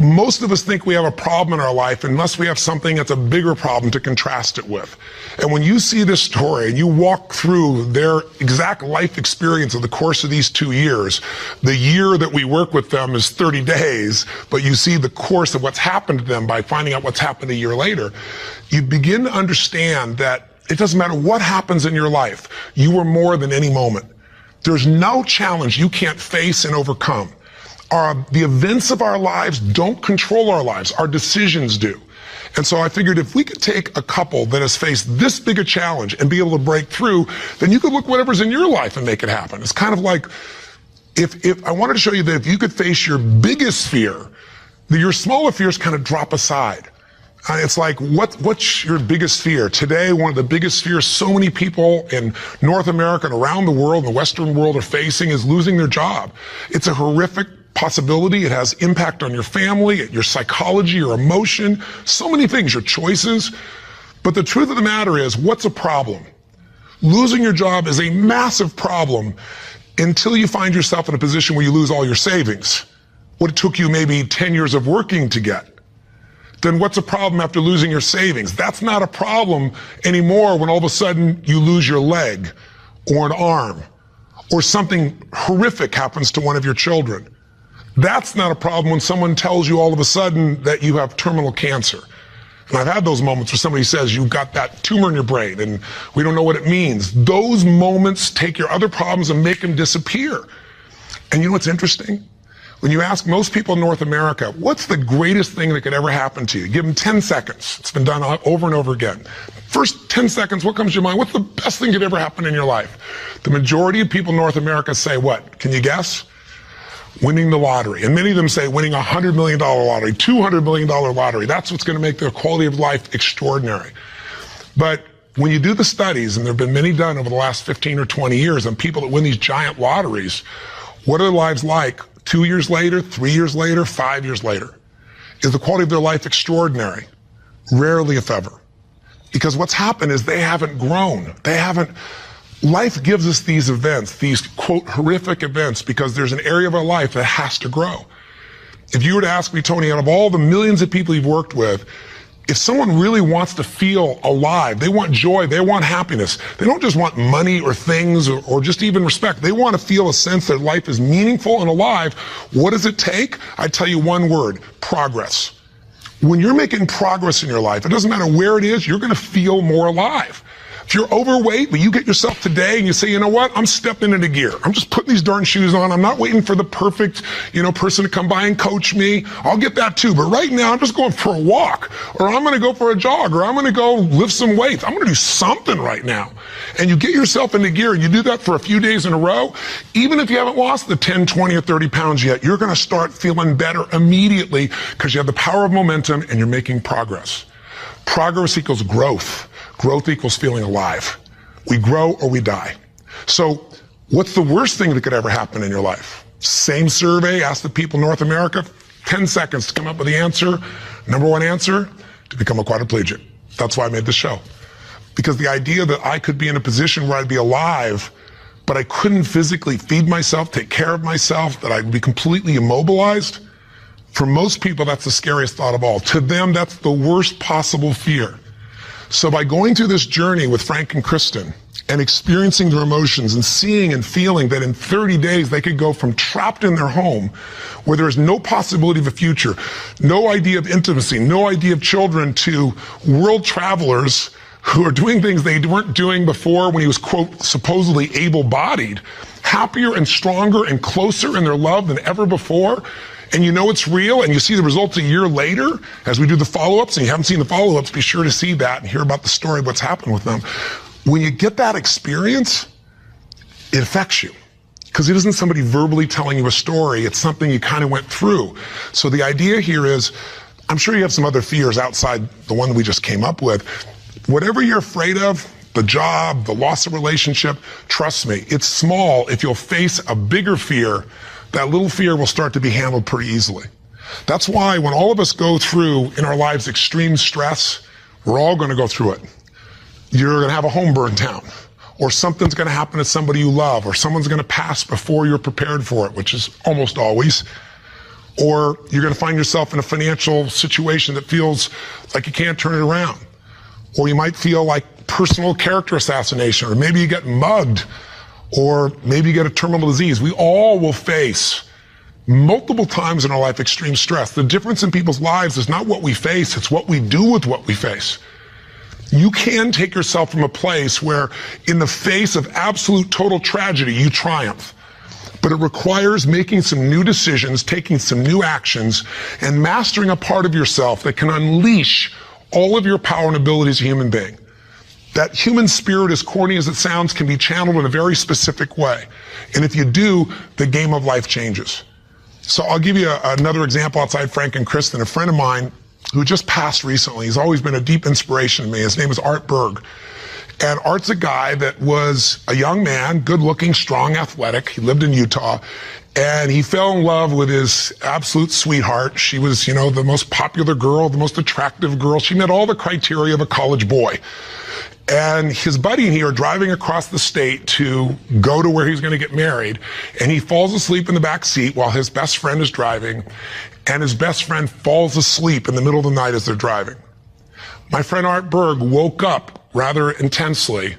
Most of us think we have a problem in our life unless we have something that's a bigger problem to contrast it with. And when you see this story and you walk through their exact life experience of the course of these 2 years, the year that we work with them is 30 days, but you see the course of what's happened to them by finding out what's happened a year later, you begin to understand that it doesn't matter what happens in your life, you are more than any moment. There's no challenge you can't face and overcome. The events of our lives don't control our lives. Our decisions do. And so I figured if we could take a couple that has faced this big a challenge and be able to break through, then you could look whatever's in your life and make it happen. It's kind of like, if I wanted to show you that if you could face your biggest fear, your smaller fears kind of drop aside. It's like, what's your biggest fear? Today, one of the biggest fears so many people in North America and around the world, in the Western world, are facing is losing their job. It's a horrific possibility. It has impact on your family, your psychology, your emotion, so many things, your choices. But the truth of the matter is, what's a problem? Losing your job is a massive problem until you find yourself in a position where you lose all your savings. What it took you maybe 10 years of working to get. Then what's a problem after losing your savings? That's not a problem anymore when all of a sudden you lose your leg or an arm or something horrific happens to one of your children. That's not a problem when someone tells you all of a sudden that you have terminal cancer. And I've had those moments where somebody says you've got that tumor in your brain and we don't know what it means. Those moments take your other problems and make them disappear. And you know what's interesting? When you ask most people in North America, what's the greatest thing that could ever happen to you? Give them 10 seconds. It's been done over and over again. First 10 seconds, what comes to your mind? What's the best thing that could ever happen in your life? The majority of people in North America say what? Can you guess? Winning the lottery. And many of them say winning a $100 million lottery, $200 million lottery. That's what's going to make their quality of life extraordinary. But when you do the studies, and there have been many done over the last 15 or 20 years on people that win these giant lotteries, what are their lives like 2 years later, 3 years later, 5 years later? Is the quality of their life extraordinary? Rarely, if ever. Because what's happened is they haven't grown. Life gives us these events, these, quote, horrific events, because there's an area of our life that has to grow. If you were to ask me, Tony, out of all the millions of people you've worked with, if someone really wants to feel alive, they want joy, they want happiness, they don't just want money or things or just even respect, they want to feel a sense that life is meaningful and alive, what does it take? I tell you one word: progress. When you're making progress in your life, it doesn't matter where it is, you're going to feel more alive. If you're overweight, but you get yourself today and you say, you know what, I'm stepping into gear. I'm just putting these darn shoes on. I'm not waiting for the perfect, person to come by and coach me. I'll get that too. But right now, I'm just going for a walk, or I'm going to go for a jog, or I'm going to go lift some weights. I'm going to do something right now. And you get yourself into gear and you do that for a few days in a row. Even if you haven't lost the 10, 20, or 30 pounds yet, you're going to start feeling better immediately because you have the power of momentum and you're making progress. Progress equals growth. Growth equals feeling alive. We grow or we die. So what's the worst thing that could ever happen in your life? Same survey, ask the people in North America, 10 seconds to come up with the answer. Number one answer, to become a quadriplegic. That's why I made this show. Because the idea that I could be in a position where I'd be alive, but I couldn't physically feed myself, take care of myself, that I'd be completely immobilized, for most people, that's the scariest thought of all. To them, that's the worst possible fear. So by going through this journey with Frank and Kristen and experiencing their emotions and seeing and feeling that in 30 days they could go from trapped in their home where there is no possibility of a future, no idea of intimacy, no idea of children, to world travelers who are doing things they weren't doing before when he was, quote, supposedly able-bodied, happier and stronger and closer in their love than ever before. And you know it's real, and you see the results a year later as we do the follow-ups, and you haven't seen the follow-ups, be sure to see that and hear about the story of what's happened with them. When you get that experience, it affects you. Because it isn't somebody verbally telling you a story, it's something you kind of went through. So the idea here is, I'm sure you have some other fears outside the one that we just came up with. Whatever you're afraid of, the job, the loss of relationship, trust me, it's small. If you'll face a bigger fear, that little fear will start to be handled pretty easily. That's why when all of us go through in our lives extreme stress, we're all going to go through it. You're going to have a home burn down, or something's going to happen to somebody you love, or someone's going to pass before you're prepared for it, which is almost always. Or you're going to find yourself in a financial situation that feels like you can't turn it around. Or you might feel like personal character assassination, or maybe you get mugged, or maybe you get a terminal disease. We all will face multiple times in our life extreme stress. The difference in people's lives is not what we face, it's what we do with what we face. You can take yourself from a place where in the face of absolute total tragedy, you triumph. But it requires making some new decisions, taking some new actions, and mastering a part of yourself that can unleash all of your power and ability as a human being. That human spirit, as corny as it sounds, can be channeled in a very specific way. And if you do, the game of life changes. So I'll give you another example outside Frank and Kristen. A friend of mine who just passed recently, he's always been a deep inspiration to me. His name is Art Berg. And Art's a guy that was a young man, good looking, strong, athletic. He lived in Utah. And he fell in love with his absolute sweetheart. She was, the most popular girl, the most attractive girl. She met all the criteria of a college boy. And his buddy and he are driving across the state to go to where he's going to get married. And he falls asleep in the back seat while his best friend is driving. And his best friend falls asleep in the middle of the night as they're driving. My friend Art Berg woke up rather intensely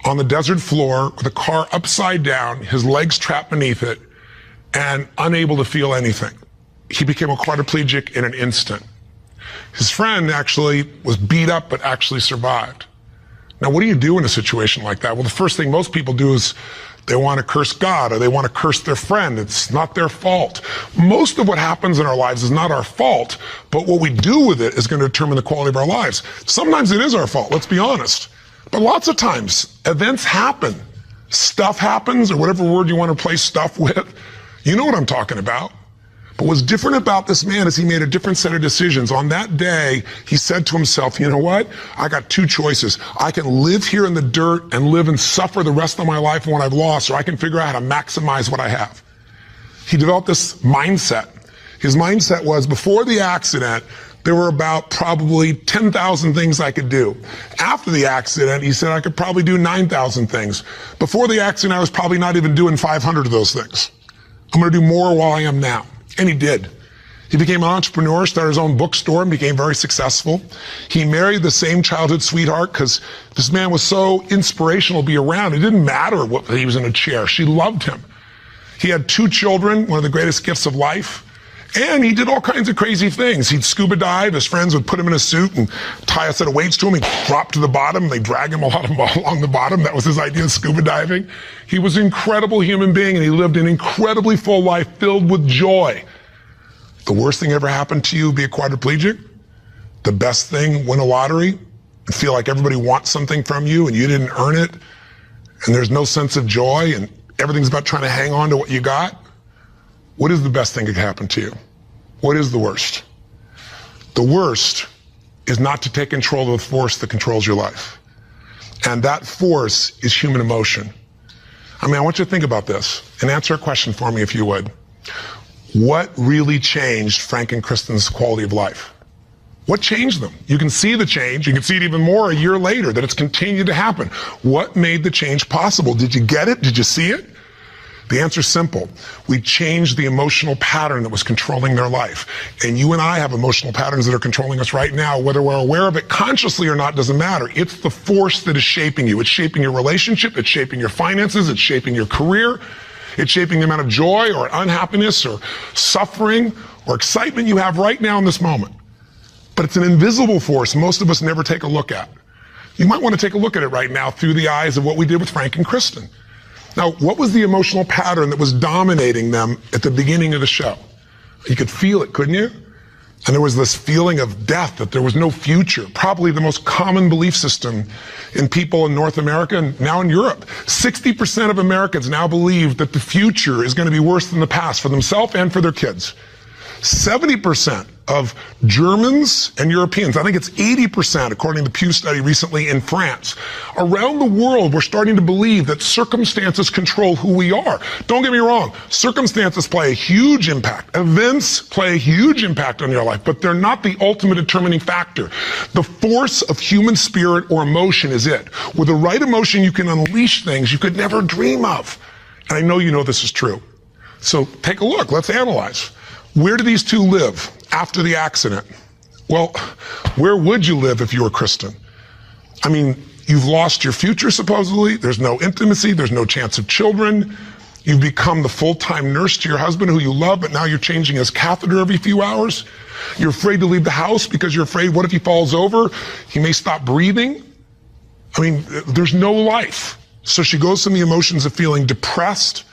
on the desert floor with the car upside down, his legs trapped beneath it, and unable to feel anything. He became a quadriplegic in an instant. His friend actually was beat up but actually survived. Now, what do you do in a situation like that? Well, the first thing most people do is they want to curse God or they want to curse their friend. It's not their fault. Most of what happens in our lives is not our fault, but what we do with it is going to determine the quality of our lives. Sometimes it is our fault, let's be honest. But lots of times, events happen. Stuff happens, or whatever word you want to replace stuff with. You know what I'm talking about. But what's different about this man is he made a different set of decisions. On that day, he said to himself, you know what? I got two choices. I can live here in the dirt and live and suffer the rest of my life for what I've lost, or I can figure out how to maximize what I have. He developed this mindset. His mindset was, before the accident, there were about probably 10,000 things I could do. After the accident, he said I could probably do 9,000 things. Before the accident, I was probably not even doing 500 of those things. I'm going to do more while I am now. And he did. He became an entrepreneur, started his own bookstore, and became very successful. He married the same childhood sweetheart because this man was so inspirational to be around. It didn't matter what he was in a chair. She loved him. He had 2 children, one of the greatest gifts of life. And he did all kinds of crazy things. He'd scuba dive. His friends would put him in a suit and tie a set of weights to him. He'd drop to the bottom. They'd drag him along the bottom. That was his idea of scuba diving. He was an incredible human being, and he lived an incredibly full life filled with joy. The worst thing ever happened to you, be a quadriplegic. The best thing, win a lottery and feel like everybody wants something from you and you didn't earn it. And there's no sense of joy and everything's about trying to hang on to what you got. What is the best thing that could happen to you? What is the worst? The worst is not to take control of the force that controls your life. And that force is human emotion. I want you to think about this and answer a question for me if you would. What really changed Frank and Kristen's quality of life? What changed them? You can see the change. You can see it even more a year later, that it's continued to happen. What made the change possible? Did you get it? Did you see it? The answer's simple. We changed the emotional pattern that was controlling their life. And you and I have emotional patterns that are controlling us right now. Whether we're aware of it consciously or not doesn't matter. It's the force that is shaping you. It's shaping your relationship. It's shaping your finances. It's shaping your career. It's shaping the amount of joy or unhappiness or suffering or excitement you have right now in this moment. But it's an invisible force most of us never take a look at. You might want to take a look at it right now through the eyes of what we did with Frank and Kristen. Now, what was the emotional pattern that was dominating them at the beginning of the show? You could feel it, couldn't you? And there was this feeling of death, that there was no future. Probably the most common belief system in people in North America and now in Europe. 60% of Americans now believe that the future is going to be worse than the past for themselves and for their kids. 70% of Germans and Europeans, I think it's 80% according to the Pew study recently in France. Around the world, we're starting to believe that circumstances control who we are. Don't get me wrong, circumstances play a huge impact. Events play a huge impact on your life, but they're not the ultimate determining factor. The force of human spirit or emotion is it. With the right emotion, you can unleash things you could never dream of. And I know you know this is true. So take a look, let's analyze. Where do these two live after the accident? Well, where would you live if you were Kristen? I mean, you've lost your future, supposedly. There's no intimacy. There's no chance of children. You've become the full-time nurse to your husband who you love, but now you're changing his catheter every few hours. You're afraid to leave the house because you're afraid, what if he falls over? He may stop breathing. I mean, there's no life. So she goes from the emotions of feeling depressed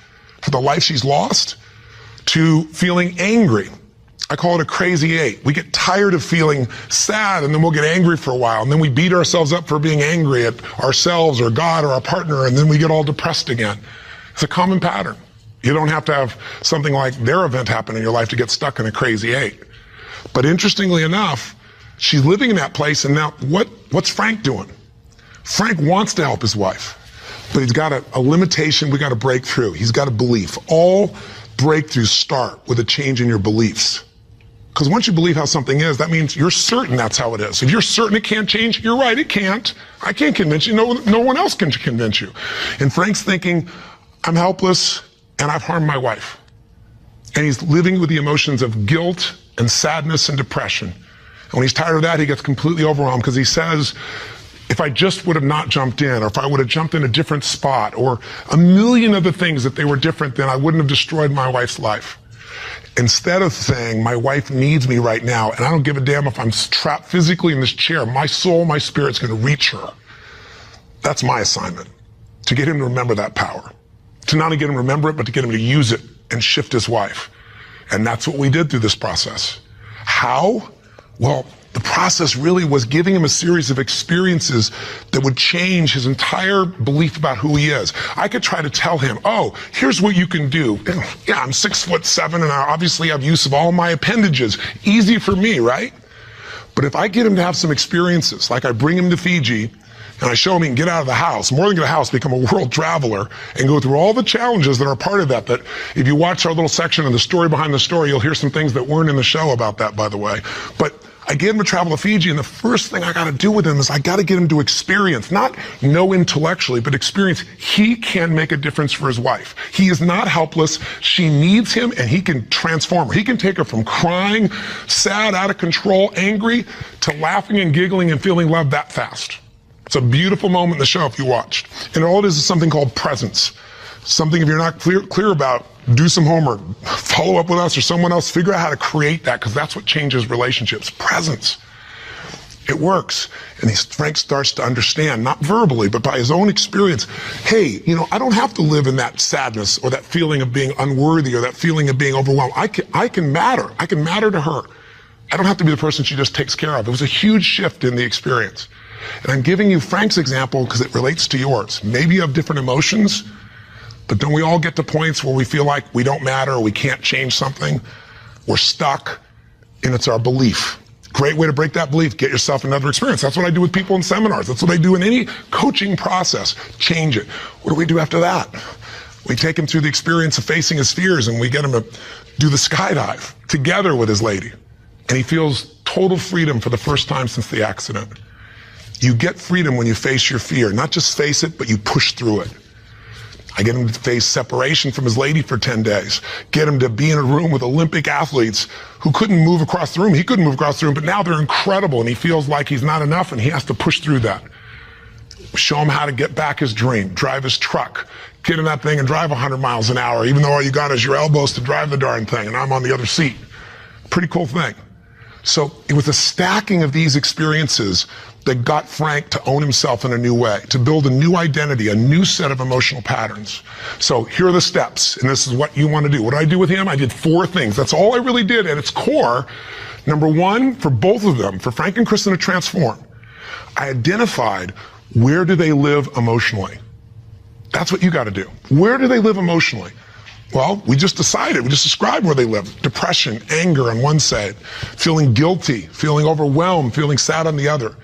for the life she's lost to feeling angry. I call it a crazy eight. We get tired of feeling sad, and then we'll get angry for a while, and then we beat ourselves up for being angry at ourselves or God or our partner, and then we get all depressed again. It's a common pattern. You don't have to have something like their event happen in your life to get stuck in a crazy eight. But interestingly enough, she's living in that place, and now what's Frank doing? Frank wants to help his wife, but he's got a limitation we got to break through. He's got a belief. All breakthroughs start with a change in your beliefs. Because once you believe how something is, that means you're certain that's how it is. If you're certain it can't change, you're right, it can't. I can't convince you. No one else can convince you. And Frank's thinking, I'm helpless and I've harmed my wife. And he's living with the emotions of guilt and sadness and depression. And when he's tired of that, he gets completely overwhelmed because he says, if I just would have not jumped in, or if I would have jumped in a different spot, or a million other things, if they were different, then I wouldn't have destroyed my wife's life. Instead of saying, my wife needs me right now, and I don't give a damn if I'm trapped physically in this chair, my soul, my spirit's gonna reach her. That's my assignment, to get him to remember that power. To not only get him to remember it, but to get him to use it and shift his wife. And that's what we did through this process. How? Well, the process really was giving him a series of experiences that would change his entire belief about who he is. I could try to tell him, oh, here's what you can do. Yeah, I'm 6'7" and I obviously have use of all my appendages. Easy for me, right? But if I get him to have some experiences, like I bring him to Fiji and I show him he can get out of the house, more than get out of the house, become a world traveler and go through all the challenges that are part of that if you watch our little section of the story behind the story, you'll hear some things that weren't in the show about that, by the way. But I get him to travel to Fiji, and the first thing I got to do with him is I got to get him to experience, not know intellectually, but experience he can make a difference for his wife. He is not helpless. She needs him, and he can transform her. He can take her from crying, sad, out of control, angry, to laughing and giggling and feeling love that fast. It's a beautiful moment in the show if you watched. And all it is something called presence. Something if you're not clear about, do some homework, follow up with us or someone else, figure out how to create that, because that's what changes relationships. Presence. It works. And Frank starts to understand, not verbally, but by his own experience, hey, I don't have to live in that sadness or that feeling of being unworthy or that feeling of being overwhelmed. I can matter. I can matter to her. I don't have to be the person she just takes care of. It was a huge shift in the experience. And I'm giving you Frank's example because it relates to yours. Maybe you have different emotions, but don't we all get to points where we feel like we don't matter or we can't change something? We're stuck, and it's our belief. Great way to break that belief, get yourself another experience. That's what I do with people in seminars. That's what I do in any coaching process. Change it. What do we do after that? We take him through the experience of facing his fears, and we get him to do the skydive together with his lady. And he feels total freedom for the first time since the accident. You get freedom when you face your fear. Not just face it, but you push through it. I get him to face separation from his lady for 10 days. Get him to be in a room with Olympic athletes who couldn't move across the room. He couldn't move across the room, but now they're incredible, and he feels like he's not enough, and he has to push through that. Show him how to get back his dream, drive his truck, get in that thing and drive 100 miles an hour, even though all you got is your elbows to drive the darn thing, and I'm on the other seat. Pretty cool thing. So it was a stacking of these experiences that got Frank to own himself in a new way, to build a new identity, a new set of emotional patterns. So here are the steps, and this is what you want to do. What did I do with him? I did 4 things. That's all I really did at its core. Number 1, for both of them, for Frank and Kristen to transform, I identified where do they live emotionally. That's what you got to do. Where do they live emotionally? Well, we just described where they live. Depression, anger on one side, feeling guilty, feeling overwhelmed, feeling sad on the other.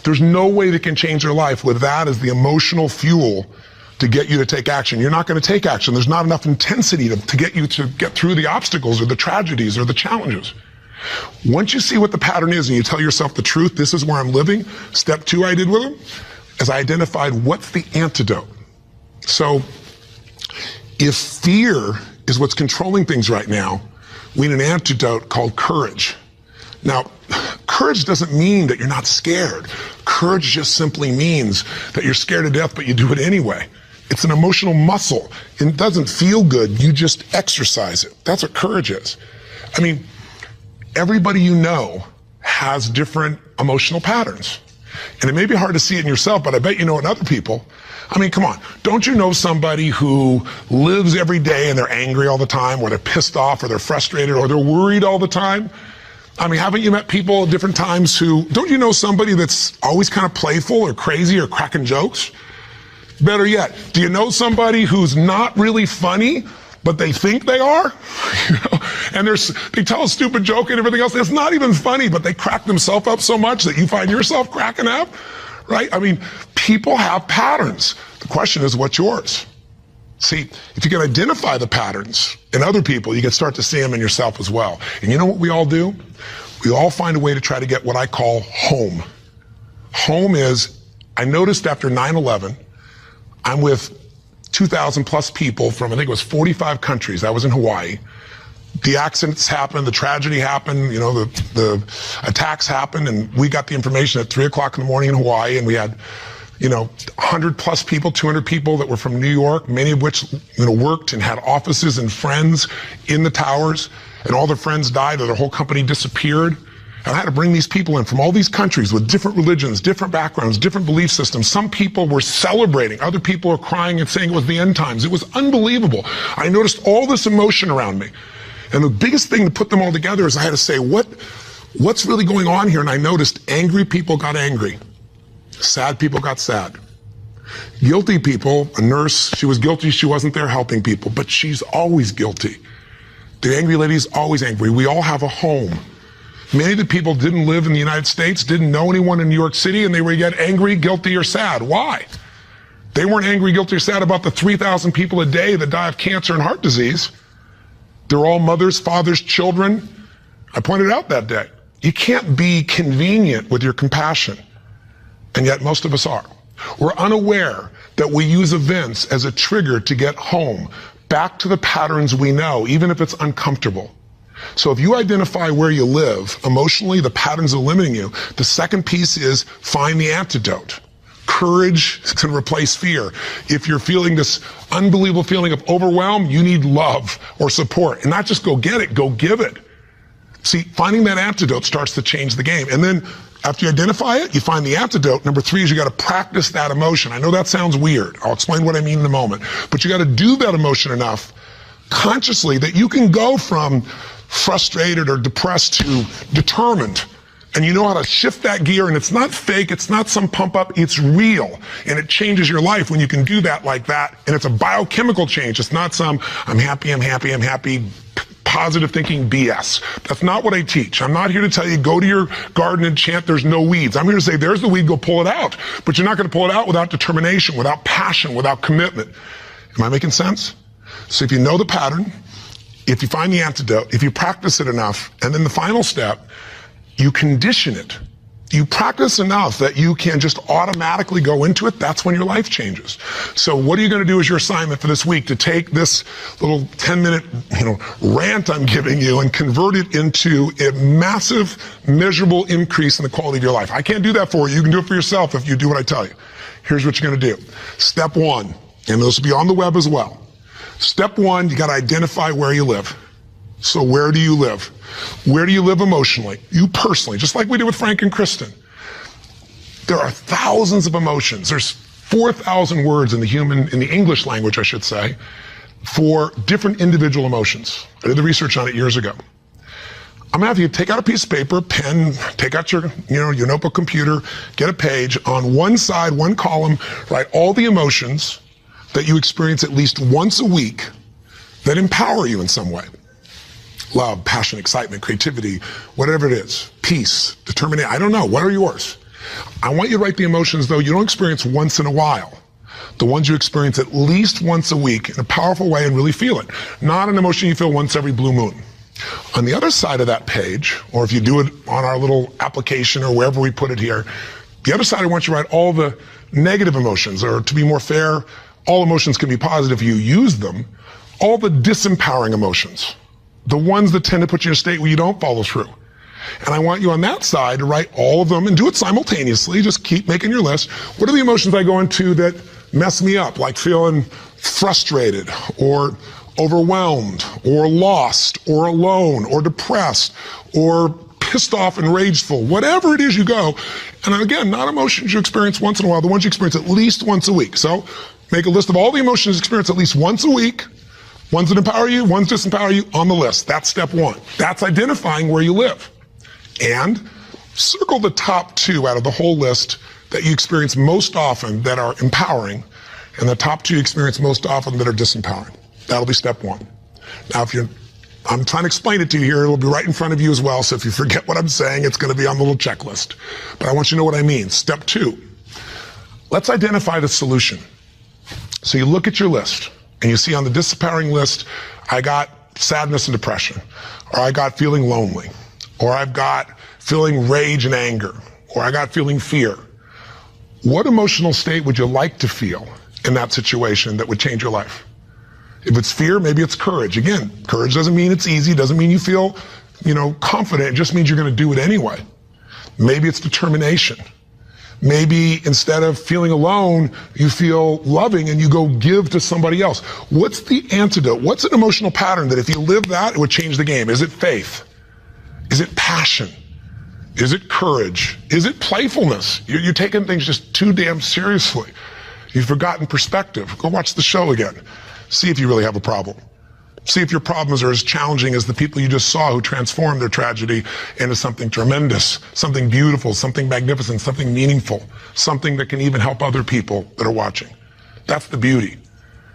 There's no way they can change their life with that as the emotional fuel to get you to take action. You're not going to take action. There's not enough intensity to get you to get through the obstacles or the tragedies or the challenges. Once you see what the pattern is and you tell yourself the truth, this is where I'm living, step 2 I did with them, is I identified what's the antidote. So if fear is what's controlling things right now, We need an antidote called courage. Now, courage doesn't mean that you're not scared. Courage just simply means that you're scared to death, but you do it anyway. It's an emotional muscle. It doesn't feel good. You just exercise it. That's what courage is. I mean, everybody you know has different emotional patterns. And it may be hard to see it in yourself, but I bet you know it in other people. I mean, come on. Don't you know somebody who lives every day and they're angry all the time, or they're pissed off, or they're frustrated, or they're worried all the time? I mean, haven't you met people at different times who, don't you know somebody that's always kind of playful or crazy or cracking jokes? Better yet, do you know somebody who's not really funny, but they think they are? You know? And they tell a stupid joke and everything else. It's not even funny, but they crack themselves up so much that you find yourself cracking up, right? I mean, people have patterns. The question is, what's yours? See, if you can identify the patterns in other people, you can start to see them in yourself as well. And you know what we all do? We all find a way to try to get what I call home. Home is, I noticed after 9/11, I'm with 2,000 plus people from, I think it was 45 countries. I was in Hawaii. The accidents happened, the tragedy happened, you know, the attacks happened, and we got the information at 3 o'clock in the morning in Hawaii, and we had, you know, 100 plus people, 200 people that were from New York, many of which, you know, worked and had offices and friends in the towers, and all their friends died or their whole company disappeared. And I had to bring these people in from all these countries with different religions, different backgrounds, different belief systems. Some people were celebrating. Other people were crying and saying it was the end times. It was unbelievable. I noticed all this emotion around me. And the biggest thing to put them all together is I had to say, what's really going on here? And I noticed angry people got angry. Sad people got sad. Guilty people, a nurse, she was guilty, she wasn't there helping people, but she's always guilty. The angry lady's always angry. We all have a home. Many of the people didn't live in the United States, didn't know anyone in New York City, and they were yet angry, guilty, or sad. Why? They weren't angry, guilty, or sad about the 3,000 people a day that die of cancer and heart disease. They're all mothers, fathers, children. I pointed out that day. You can't be convenient with your compassion, and yet most of us are. We're unaware that we use events as a trigger to get home, back to the patterns we know, even if it's uncomfortable. So if you identify where you live, emotionally, the patterns are limiting you, the second piece is find the antidote. Courage can replace fear. If you're feeling this unbelievable feeling of overwhelm, you need love or support. And not just go get it, go give it. See, finding that antidote starts to change the game. And then after you identify it, you find the antidote. Number 3 is you got to practice that emotion. I know that sounds weird. I'll explain what I mean in a moment. But you got to do that emotion enough consciously that you can go from frustrated or depressed to determined. And you know how to shift that gear, and it's not fake, it's not some pump up, it's real. And it changes your life when you can do that like that. And it's a biochemical change. It's not some, I'm happy, positive thinking BS. That's not what I teach. I'm not here to tell you, go to your garden and chant, there's no weeds. I'm here to say, there's the weed, go pull it out. But you're not going to pull it out without determination, without passion, without commitment. Am I making sense? So if you know the pattern, if you find the antidote, if you practice it enough, and then the final step, you condition it. You practice enough that you can just automatically go into it. That's when your life changes. So what are you going to do as your assignment for this week to take this little 10-minute, rant I'm giving you and convert it into a massive, measurable increase in the quality of your life? I can't do that for you. You can do it for yourself if you do what I tell you. Here's what you're going to do. Step 1, and this will be on the web as well. Step 1, you got to identify where you live. So where do you live? Where do you live emotionally? You personally, just like we did with Frank and Kristen. There are thousands of emotions. There's 4,000 words in the English language, I should say, for different individual emotions. I did the research on it years ago. I'm gonna have you take out a piece of paper, pen, take out your notebook, computer, get a page. On one side, one column, write all the emotions that you experience at least once a week that empower you in some way. Love, passion, excitement, creativity, whatever it is. Peace, determination, I don't know, what are yours? I want you to write the emotions, though, you don't experience once in a while. The ones you experience at least once a week in a powerful way and really feel it. Not an emotion you feel once every blue moon. On the other side of that page, or if you do it on our little application or wherever we put it here, the other side I want you to write all the negative emotions, or to be more fair, all emotions can be positive if you use them, all the disempowering emotions. the ones that tend to put you in a state where you don't follow through. And I want you on that side to write all of them and do it simultaneously. Just keep making your list. What are the emotions I go into that mess me up, like feeling frustrated or overwhelmed or lost or alone or depressed or pissed off and rageful, whatever it is you go. And again, not emotions you experience once in a while, the ones you experience at least once a week. So make a list of all the emotions you experience at least once a week, ones that empower you, ones that disempower you on the list. That's step one. That's identifying where you live. And circle the top 2 out of the whole list that you experience most often that are empowering, and the top 2 you experience most often that are disempowering. That'll be step 1. Now, I'm trying to explain it to you here. It'll be right in front of you as well. So if you forget what I'm saying, it's going to be on the little checklist. But I want you to know what I mean. Step 2, let's identify the solution. So you look at your list and you see on the disempowering list, I got sadness and depression, or I got feeling lonely, or I've got feeling rage and anger, or I got feeling fear. What emotional state would you like to feel in that situation that would change your life? If it's fear, maybe it's courage. Again, courage doesn't mean it's easy, doesn't mean you feel, confident. It just means you're going to do it anyway. Maybe it's determination. Maybe instead of feeling alone, you feel loving and you go give to somebody else. What's the antidote? What's an emotional pattern that if you live that, it would change the game? Is it faith? Is it passion? Is it courage? Is it playfulness? You're taking things just too damn seriously. You've forgotten perspective. Go watch the show again. See if you really have a problem. See if your problems are as challenging as the people you just saw who transformed their tragedy into something tremendous, something beautiful, something magnificent, something meaningful, something that can even help other people that are watching. That's the beauty.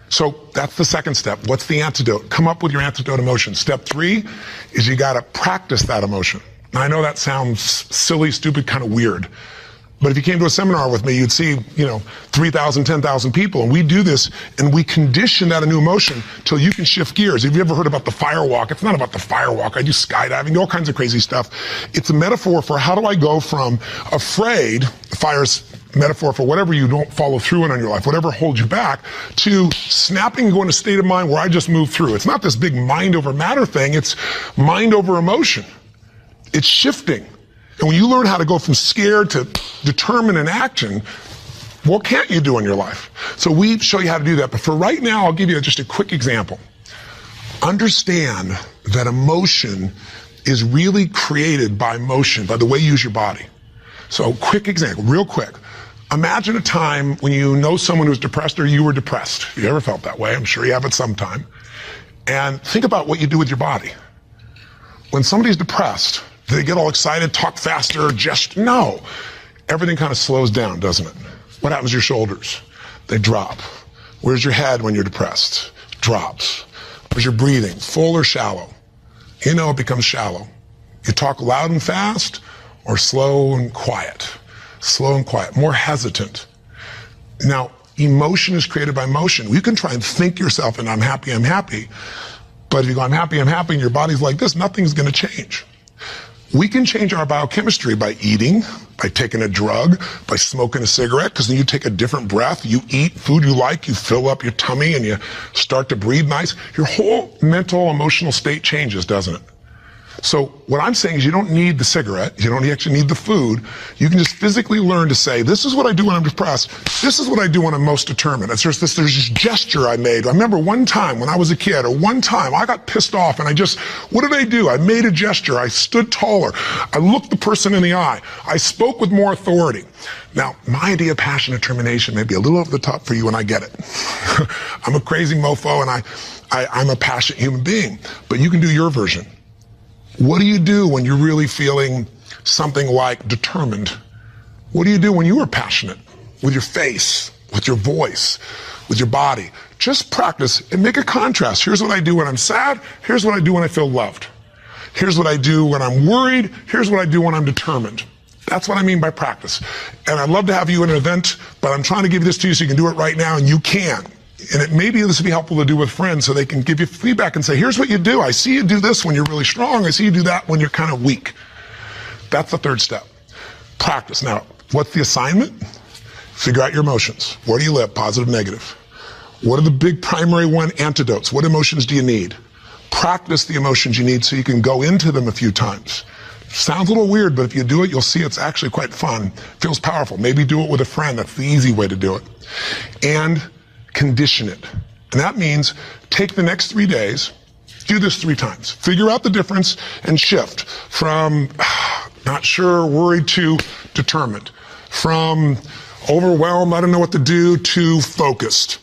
So that's the second step. What's the antidote? Come up with your antidote emotion. Step 3 is you got to practice that emotion. Now, I know that sounds silly, stupid, kind of weird. But if you came to a seminar with me, you'd see, 3,000, 10,000 people. And we do this and we condition that a new emotion till you can shift gears. Have you ever heard about the fire walk? It's not about the fire walk. I do skydiving, all kinds of crazy stuff. It's a metaphor for how do I go from afraid, fire's metaphor for whatever you don't follow through on your life, whatever holds you back, to snapping and going to a state of mind where I just move through. It's not this big mind over matter thing. It's mind over emotion. It's shifting. And when you learn how to go from scared to determined in action, what can't you do in your life? So we show you how to do that. But for right now, I'll give you just a quick example. Understand that emotion is really created by motion, by the way you use your body. So quick example, real quick. Imagine a time when you know someone who's depressed or you were depressed. If you ever felt that way, I'm sure you have at some time. And think about what you do with your body. When somebody's depressed, do they get all excited, talk faster, no. Everything kind of slows down, doesn't it? What happens to your shoulders? They drop. Where's your head when you're depressed? Drops. Where's your breathing? Full or shallow? It becomes shallow. You talk loud and fast or slow and quiet? Slow and quiet, more hesitant. Now, emotion is created by motion. You can try and think yourself and I'm happy. But if you go, I'm happy, and your body's like this, nothing's going to change. We can change our biochemistry by eating, by taking a drug, by smoking a cigarette, because then you take a different breath, you eat food you like, you fill up your tummy, and you start to breathe nice. Your whole mental, emotional state changes, doesn't it? So what I'm saying is you don't need the cigarette, you don't actually need the food. You can just physically learn to say, this is what I do when I'm depressed, this is what I do when I'm most determined. There's this gesture I made. I remember one time when I was a kid, or one time I got pissed off and what did I do? I made a gesture, I stood taller, I looked the person in the eye, I spoke with more authority. Now, my idea of passion and determination may be a little over the top for you, and I get it. I'm a crazy mofo and I'm a passionate human being, but you can do your version. What do you do when you're really feeling something like determined? What do you do when you are passionate? With your face, with your voice, with your body. Just practice and make a contrast. Here's what I do when I'm sad. Here's what I do when I feel loved. Here's what I do when I'm worried. Here's what I do when I'm determined. That's what I mean by practice. And I'd love to have you in an event, but I'm trying to give this to you so you can do it right now, and you can. And maybe this would be helpful to do with friends so they can give you feedback and say, here's what you do. I see you do this when you're really strong. I see you do that when you're kind of weak. That's the third step. Practice. Now, what's the assignment? Figure out your emotions. Where do you live? Positive, negative. What are the big primary antidotes? What emotions do you need? practice the emotions you need so you can go into them a few times. Sounds a little weird, but if you do it, you'll see it's actually quite fun. Feels powerful. Maybe do it with a friend. That's the easy way to do it. And condition it. And that means take the next 3 days, do this 3 times. Figure out the difference and shift from not sure, worried to determined. From overwhelmed, I don't know what to do, to focused.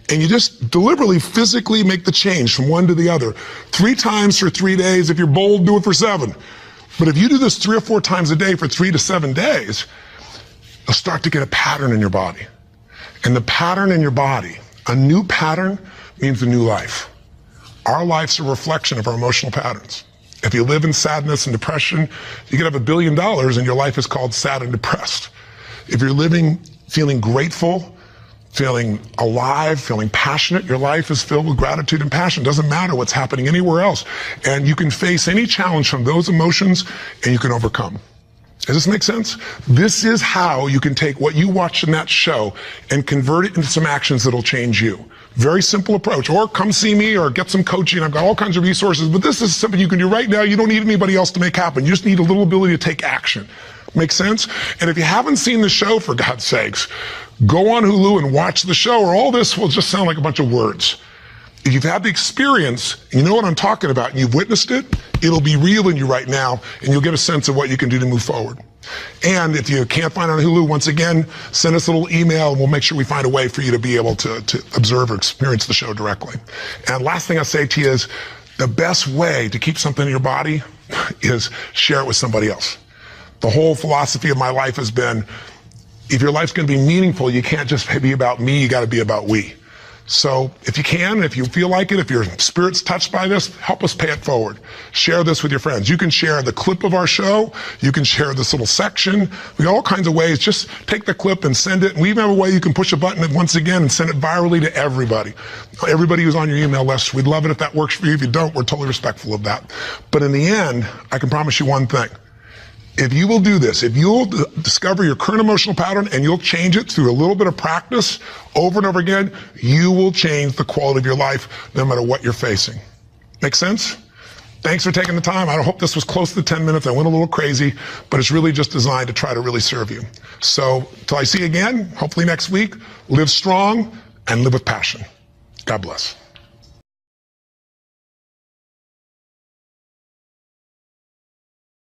And you just deliberately, physically make the change from one to the other. 3 times for 3 days. If you're bold, do it for 7. But if you do this 3 or 4 times a day for 3 to 7 days, you'll start to get a pattern in your body. And the pattern in your body, a new pattern means a new life. Our life's a reflection of our emotional patterns. If you live in sadness and depression, you could have $1 billion and your life is called sad and depressed. If you're living feeling grateful, feeling alive, feeling passionate, your life is filled with gratitude and passion. Doesn't matter what's happening anywhere else. And you can face any challenge from those emotions and you can overcome. Does this make sense? This is how you can take what you watched in that show and convert it into some actions that'll change you. Very simple approach. Or come see me or get some coaching. I've got all kinds of resources, but this is something you can do right now. You don't need anybody else to make happen. You just need a little ability to take action. Make sense? And if you haven't seen the show, for God's sakes, go on Hulu and watch the show, or all this will just sound like a bunch of words. If you've had the experience, you know what I'm talking about, and you've witnessed it, it'll be real in you right now, and you'll get a sense of what you can do to move forward. And if you can't find it on Hulu, once again, send us a little email, and we'll make sure we find a way for you to be able to observe or experience the show directly. And last thing I'll say to you is, the best way to keep something in your body is share it with somebody else. The whole philosophy of my life has been, if your life's going to be meaningful, you can't just be about me, you got to be about we. So if you can, if you feel like it, if your spirit's touched by this, help us pay it forward. Share this with your friends. You can share the clip of our show. You can share this little section. We got all kinds of ways. Just take the clip and send it. And we even have a way you can push a button once again and send it virally to everybody. Everybody who's on your email list. We'd love it if that works for you. If you don't, we're totally respectful of that. But in the end, I can promise you one thing. If you will do this, if you'll discover your current emotional pattern and you'll change it through a little bit of practice over and over again, you will change the quality of your life no matter what you're facing. Make sense? Thanks for taking the time. I hope this was close to 10 minutes. I went a little crazy, but it's really just designed to try to really serve you. So till I see you again, hopefully next week, live strong and live with passion. God bless.